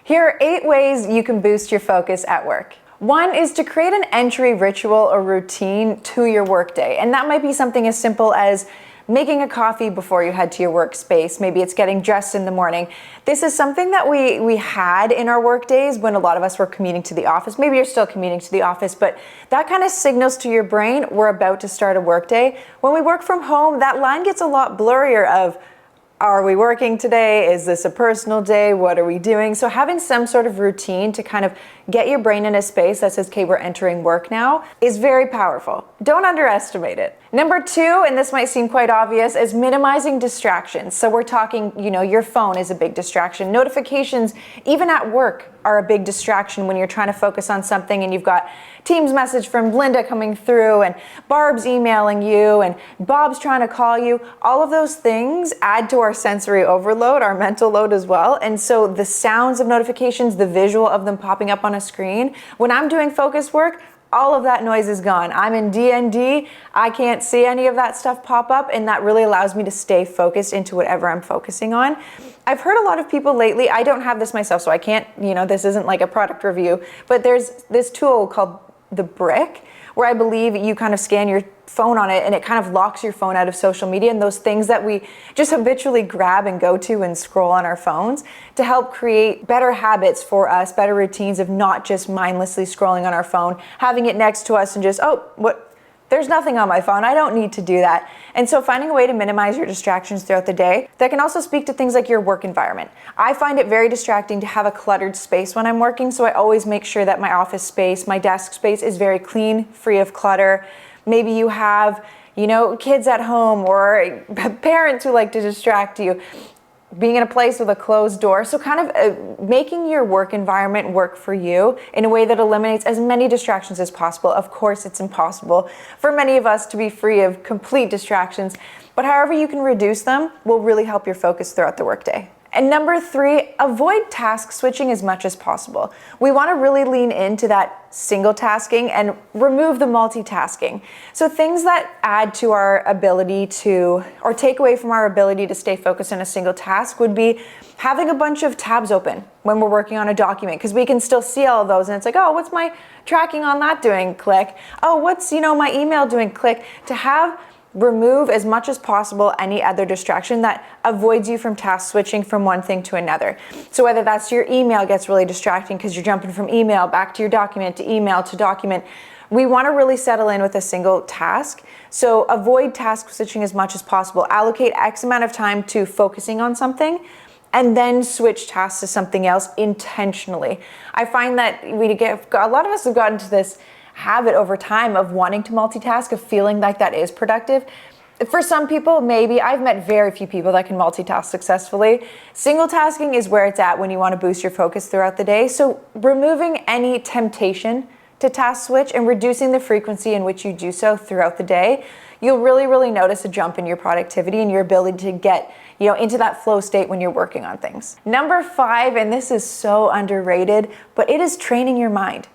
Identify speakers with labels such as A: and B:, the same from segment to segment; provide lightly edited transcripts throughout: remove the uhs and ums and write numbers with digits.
A: Here are 8 ways you can boost your focus at work. One is to create an entry ritual or routine to your workday. And that might be something as simple as making a coffee before you head to your workspace. Maybe it's getting dressed in the morning. This is something that we had in our work days when a lot of us were commuting to the office. Maybe you're still commuting to the office, but that kind of signals to your brain we're about to start a work day. When we work from home, that line gets a lot blurrier of, are we working today? Is this a personal day? What are we doing? So having some sort of routine to kind of get your brain in a space that says, okay, we're entering work now, is very powerful. Don't underestimate it. Number 2, and this might seem quite obvious, is minimizing distractions. So we're talking, your phone is a big distraction. Notifications, even at work, are a big distraction when you're trying to focus on something and you've got Teams message from Linda coming through and Barb's emailing you and Bob's trying to call you. All of those things add to our sensory overload, our mental load as well. And so the sounds of notifications, the visual of them popping up on a screen, when I'm doing focus work, all of that noise is gone. I'm in DND, I can't see any of that stuff pop up, and that really allows me to stay focused into whatever I'm focusing on. I've heard a lot of people lately, I don't have this myself, so I can't, this isn't like a product review, but there's this tool called the Brick, where I believe you kind of scan your phone on it and it kind of locks your phone out of social media and those things that we just habitually grab and go to and scroll on our phones, to help create better habits for us, better routines of not just mindlessly scrolling on our phone, having it next to us and just, there's nothing on my phone, I don't need to do that. And so finding a way to minimize your distractions throughout the day, that can also speak to things like your work environment. I find it very distracting to have a cluttered space when I'm working, so I always make sure that my office space, my desk space is very clean, free of clutter. Maybe you have, kids at home or parents who like to distract you. Being in a place with a closed door. So kind of making your work environment work for you in a way that eliminates as many distractions as possible. Of course, it's impossible for many of us to be free of complete distractions, but however you can reduce them will really help your focus throughout the workday. And number 3, avoid task switching as much as possible. We want to really lean into that single tasking and remove the multitasking. So things that add to our ability to, or take away from our ability to stay focused on a single task, would be having a bunch of tabs open when we're working on a document, because we can still see all of those and it's like, oh, what's my tracking on that doing? Click. Oh, what's, my email doing? Click. To remove as much as possible any other distraction that avoids you from task switching from one thing to another. So whether that's your email gets really distracting because you're jumping from email back to your document to email to document, we want to really settle in with a single task. So avoid task switching as much as possible. Allocate X amount of time to focusing on something and then switch tasks to something else intentionally. I find that a lot of us have gotten to this habit over time of wanting to multitask, of feeling like that is productive. For some people, maybe. I've met very few people that can multitask successfully. Single tasking is where it's at when you want to boost your focus throughout the day. So removing any temptation to task switch and reducing the frequency in which you do so throughout the day, you'll really, really notice a jump in your productivity and your ability to get into that flow state when you're working on things. Number 5, and this is so underrated, but it is training your mind.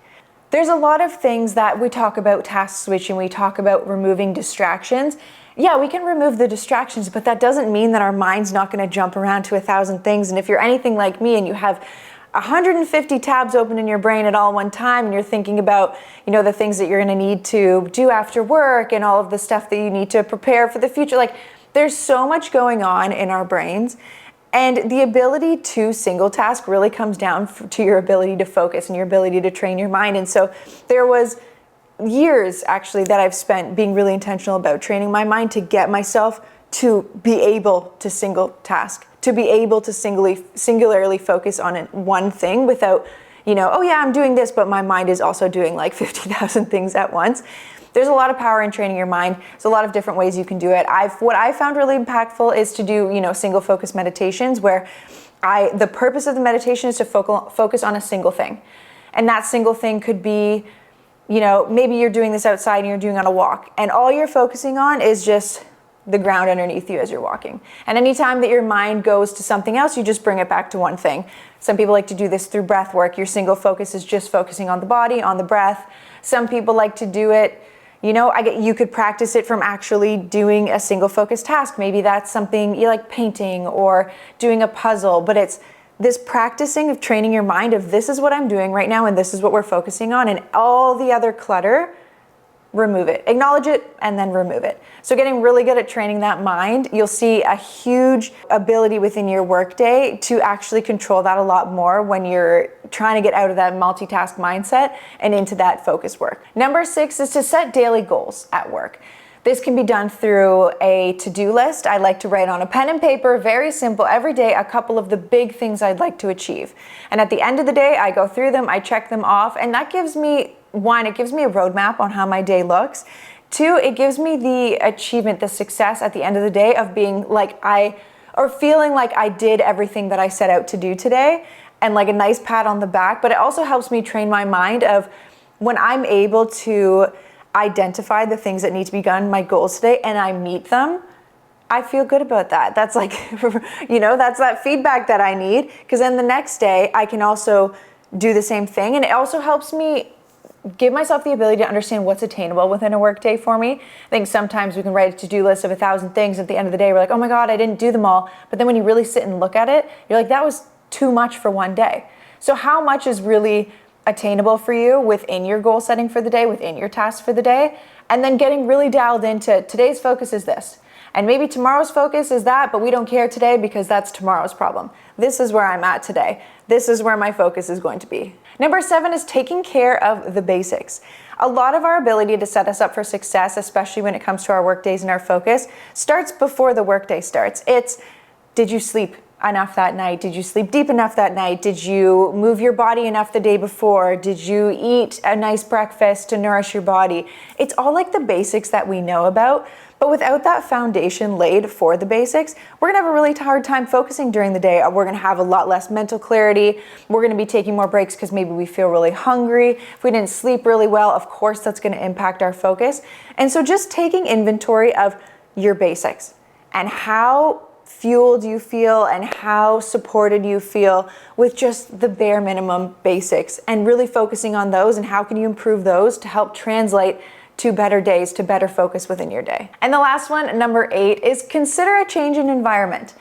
A: There's a lot of things that we talk about task switching, we talk about removing distractions. Yeah, we can remove the distractions, but that doesn't mean that our mind's not going to jump around to 1,000 things. And if you're anything like me and you have 150 tabs open in your brain at all one time and you're thinking about, the things that you're going to need to do after work and all of the stuff that you need to prepare for the future, there's so much going on in our brains. And the ability to single task really comes down to your ability to focus and your ability to train your mind. And so there was years actually that I've spent being really intentional about training my mind to get myself to be able to single task, to be able to singularly focus on one thing without, oh yeah, I'm doing this, but my mind is also doing 50,000 things at once. There's a lot of power in training your mind. There's a lot of different ways you can do it. What I found really impactful is to do, single focus meditations where the purpose of the meditation is to focus on a single thing. And that single thing could be, maybe you're doing this outside and you're doing on a walk and all you're focusing on is just the ground underneath you as you're walking. And anytime that your mind goes to something else, you just bring it back to one thing. Some people like to do this through breath work. Your single focus is just focusing on the body, on the breath. Some people like to do it, you could practice it from actually doing a single focus task. Maybe that's something you like painting or doing a puzzle, but it's this practicing of training your mind of this is what I'm doing right now and this is what we're focusing on, and all the other clutter, remove it. Acknowledge it and then remove it. So getting really good at training that mind, you'll see a huge ability within your workday to actually control that a lot more when you're trying to get out of that multitask mindset and into that focus work. Number 6 is to set daily goals at work. This can be done through a to-do list. I like to write on a pen and paper, very simple, every day, a couple of the big things I'd like to achieve. And at the end of the day, I go through them, I check them off, and that gives me, one, it gives me a roadmap on how my day looks. 2, it gives me the achievement, the success at the end of the day of being like feeling like I did everything that I set out to do today, and like a nice pat on the back. But it also helps me train my mind of when I'm able to identify the things that need to be done, my goals today, and I meet them, I feel good about that. That's like, that's that feedback that I need, because then the next day I can also do the same thing. And it also helps me give myself the ability to understand what's attainable within a workday for me. I think sometimes we can write a to-do list of 1,000 things. At the end of the day, we're like, oh my God, I didn't do them all. But then when you really sit and look at it, you're like, that was too much for one day. So how much is really attainable for you within your goal setting for the day, within your tasks for the day? And then getting really dialed into today's focus is this. And maybe tomorrow's focus is that, but we don't care today because that's tomorrow's problem. This is where I'm at today. This is where my focus is going to be. Number 7 is taking care of the basics. A lot of our ability to set us up for success, especially when it comes to our work days and our focus, starts before the workday starts. It's, did you sleep enough that night? Did you sleep deep enough that night? Did you move your body enough the day before? Did you eat a nice breakfast to nourish your body? It's all like the basics that we know about. But without that foundation laid for the basics, we're gonna have a really hard time focusing during the day. We're gonna have a lot less mental clarity. We're gonna be taking more breaks because maybe we feel really hungry. If we didn't sleep really well, of course that's gonna impact our focus. And so just taking inventory of your basics and how fueled you feel and how supported you feel with just the bare minimum basics, and really focusing on those and how can you improve those to help translate to better days, to better focus within your day. And the last one, number 8, is consider a change in environment.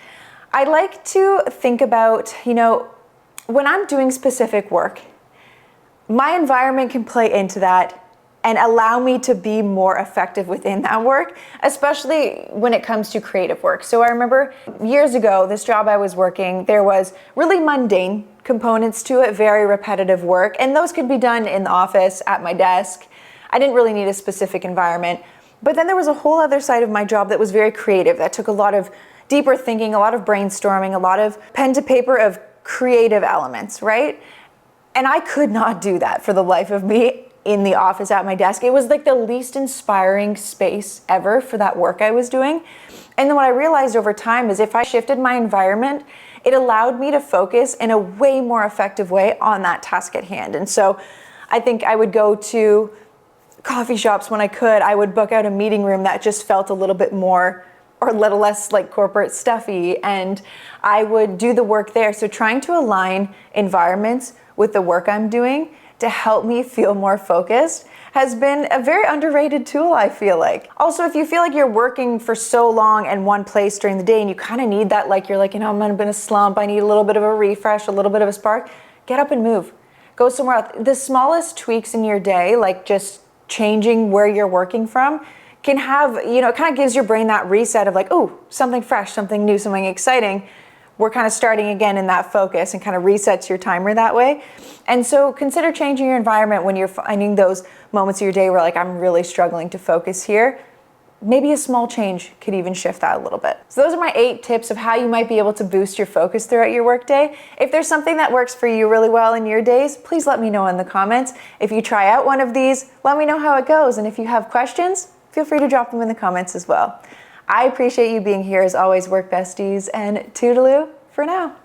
A: I like to think about, when I'm doing specific work, my environment can play into that and allow me to be more effective within that work, especially when it comes to creative work. So I remember years ago, this job I was working, there was really mundane components to it, very repetitive work, and those could be done in the office, at my desk. I didn't really need a specific environment. But then there was a whole other side of my job that was very creative, that took a lot of deeper thinking, a lot of brainstorming, a lot of pen to paper of creative elements, right? And I could not do that for the life of me in the office at my desk. It was like the least inspiring space ever for that work I was doing. And then what I realized over time is if I shifted my environment, it allowed me to focus in a way more effective way on that task at hand. And so I think I would go to coffee shops when I could. I would book out a meeting room that just felt a little bit more or a little less like corporate stuffy, and I would do the work there. So trying to align environments with the work I'm doing to help me feel more focused has been a very underrated tool, I feel like. Also, if you feel like you're working for so long in one place during the day and you kind of need that, like you're like, I'm in a slump, I need a little bit of a refresh, a little bit of a spark, get up and move. Go somewhere else. The smallest tweaks in your day, like just changing where you're working from, can have, it kind of gives your brain that reset of like, oh, something fresh, something new, something exciting. We're kind of starting again in that focus, and kind of resets your timer that way. And so consider changing your environment when you're finding those moments of your day where like, I'm really struggling to focus here. Maybe a small change could even shift that a little bit. So those are my 8 tips of how you might be able to boost your focus throughout your workday. If there's something that works for you really well in your days, please let me know in the comments. If you try out one of these, let me know how it goes. And if you have questions, feel free to drop them in the comments as well. I appreciate you being here as always, work besties, and toodaloo for now.